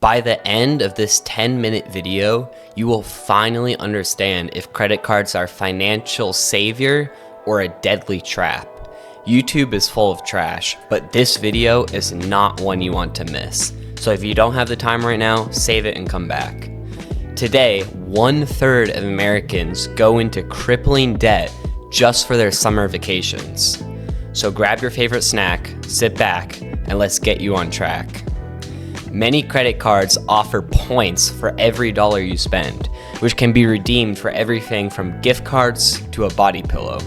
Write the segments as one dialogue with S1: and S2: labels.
S1: By the end of this 10-minute video, you will finally understand if credit cards are a financial savior or a deadly trap. YouTube is full of trash, but this video is not one you want to miss. So if you don't have the time right now, save it and come back. Today, 1/3 of Americans go into crippling debt just for their summer vacations. So grab your favorite snack, sit back, and let's get you on track. Many credit cards offer points for every dollar you spend, which can be redeemed for everything from gift cards to a body pillow.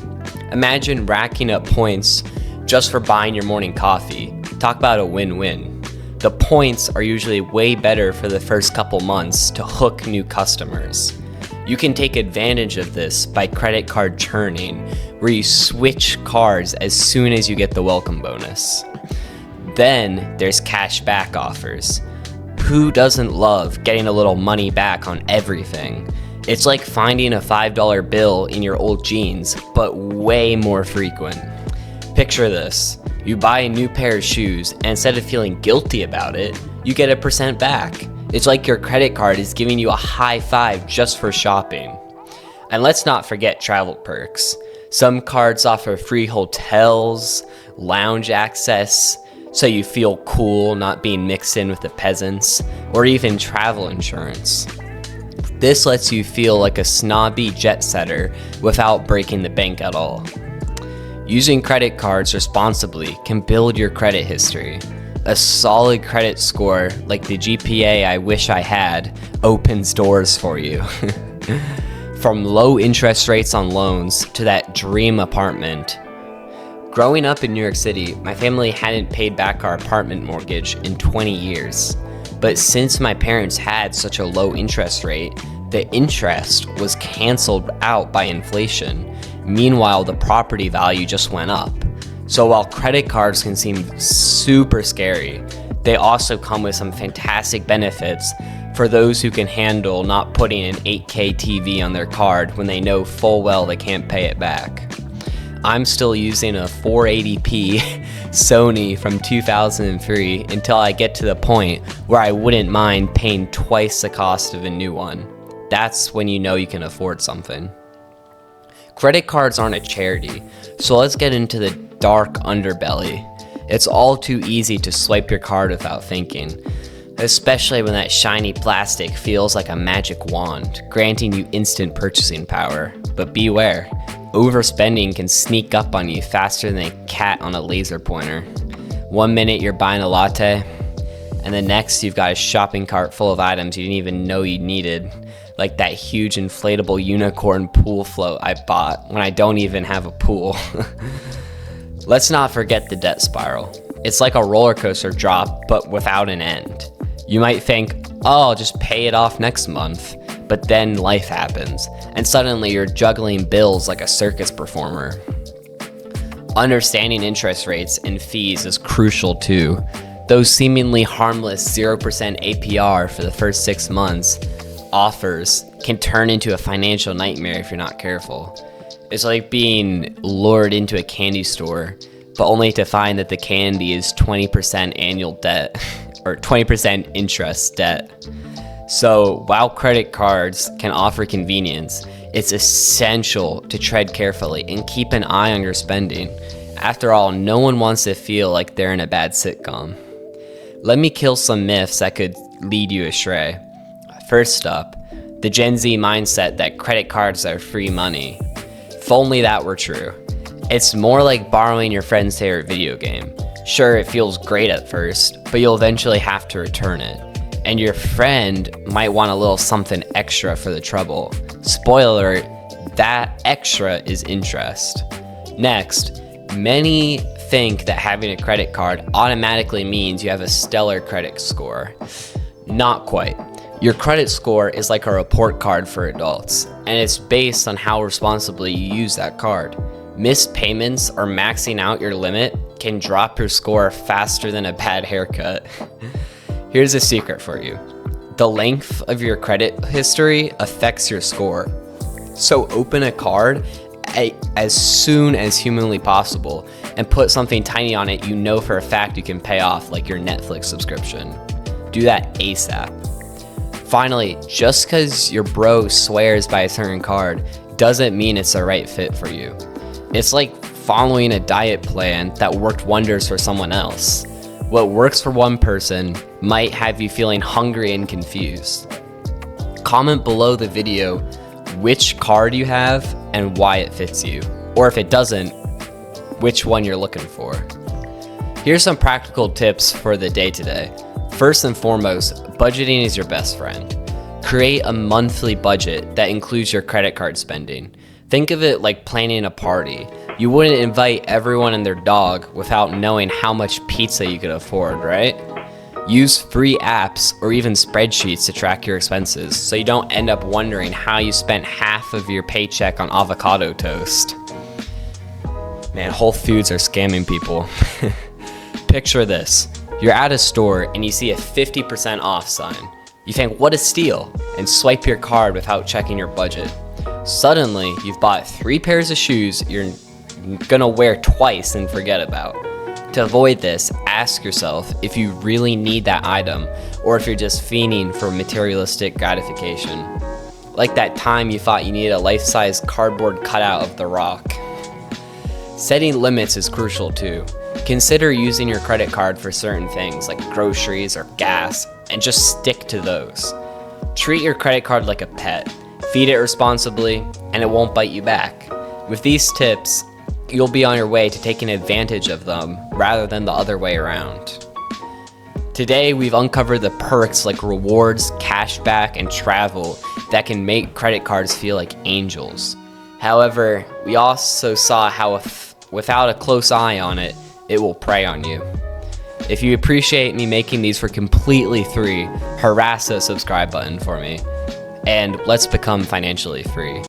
S1: Imagine racking up points just for buying your morning coffee. Talk about a win-win. The points are usually way better for the first couple months to hook new customers. You can take advantage of this by credit card churning, where you switch cards as soon as you get the welcome bonus. Then there's cash back offers. Who doesn't love getting a little money back on everything? It's like finding a $5 bill in your old jeans, but way more frequent. Picture this. You buy a new pair of shoes, and instead of feeling guilty about it, you get 1% back. It's like your credit card is giving you a high five just for shopping. And let's not forget travel perks. Some cards offer free hotels, lounge access, so you feel cool not being mixed in with the peasants, or even travel insurance. This lets you feel like a snobby jet setter without breaking the bank at all. Using credit cards responsibly can build your credit history. A solid credit score, like the GPA I wish I had, opens doors for you. From low interest rates on loans to that dream apartment. Growing up in New York City, my family hadn't paid back our apartment mortgage in 20 years. But since my parents had such a low interest rate, the interest was canceled out by inflation. Meanwhile, the property value just went up. So while credit cards can seem super scary, they also come with some fantastic benefits for those who can handle not putting an 8K TV on their card when they know full well they can't pay it back. I'm still using a 480p Sony from 2003 until I get to the point where I wouldn't mind paying twice the cost of a new one. That's when you know you can afford something. Credit cards aren't a charity, so let's get into the dark underbelly. It's all too easy to swipe your card without thinking, especially when that shiny plastic feels like a magic wand, granting you instant purchasing power. But beware. Overspending can sneak up on you faster than a cat on a laser pointer. 1 minute you're buying a latte, and the next you've got a shopping cart full of items you didn't even know you needed, like that huge inflatable unicorn pool float I bought when I don't even have a pool. Let's not forget the debt spiral. It's like a roller coaster drop, but without an end. You might think, oh, I'll just pay it off next month. But then life happens, and suddenly you're juggling bills like a circus performer. Understanding interest rates and fees is crucial too. Those seemingly harmless 0% APR for the first 6 months offers can turn into a financial nightmare if you're not careful. It's like being lured into a candy store, but only to find that the candy is 20% annual debt, or 20% interest debt. So while credit cards can offer convenience, it's essential to tread carefully and keep an eye on your spending. After all, no one wants to feel like they're in a bad sitcom. Let me kill some myths that could lead you astray. First up, the Gen Z mindset that credit cards are free money. If only that were true. It's more like borrowing your friend's favorite video game. Sure, it feels great at first, but you'll eventually have to return it. And your friend might want a little something extra for the trouble. Spoiler alert, that extra is interest. Next, many think that having a credit card automatically means you have a stellar credit score. Not quite. Your credit score is like a report card for adults, and it's based on how responsibly you use that card. Missed payments or maxing out your limit can drop your score faster than a bad haircut. Here's a secret for you. The length of your credit history affects your score. So open a card as soon as humanly possible and put something tiny on it you know for a fact you can pay off, like your Netflix subscription. do that ASAP. Finally, just because your bro swears by a certain card doesn't mean it's the right fit for you. It's like following a diet plan that worked wonders for someone else. What works for one person might have you feeling hungry and confused. Comment below the video which card you have and why it fits you, or if it doesn't, which one you're looking for. Here's some practical tips for the day today. First and foremost, budgeting is your best friend. Create a monthly budget that includes your credit card spending. Think of it like planning a party. You wouldn't invite everyone and their dog without knowing how much pizza you could afford, right? Use free apps or even spreadsheets to track your expenses so you don't end up wondering how you spent half of your paycheck on avocado toast. Man, Whole Foods are scamming people. Picture this. You're at a store and you see a 50% off sign. You think, what a steal, and swipe your card without checking your budget. Suddenly, you've bought 3 pairs of shoes you're gonna wear twice and forget about. To avoid this, ask yourself if you really need that item or if you're just fiending for materialistic gratification. Like that time you thought you needed a life-size cardboard cutout of The Rock. Setting limits is crucial too. Consider using your credit card for certain things like groceries or gas, and just stick to those. Treat your credit card like a pet. Feed it responsibly, and it won't bite you back. With these tips, you'll be on your way to taking advantage of them rather than the other way around. Today, we've uncovered the perks like rewards, cashback, and travel that can make credit cards feel like angels. However, we also saw how without a close eye on it, it will prey on you. If you appreciate me making these for completely free, harass the subscribe button for me, and let's become financially free.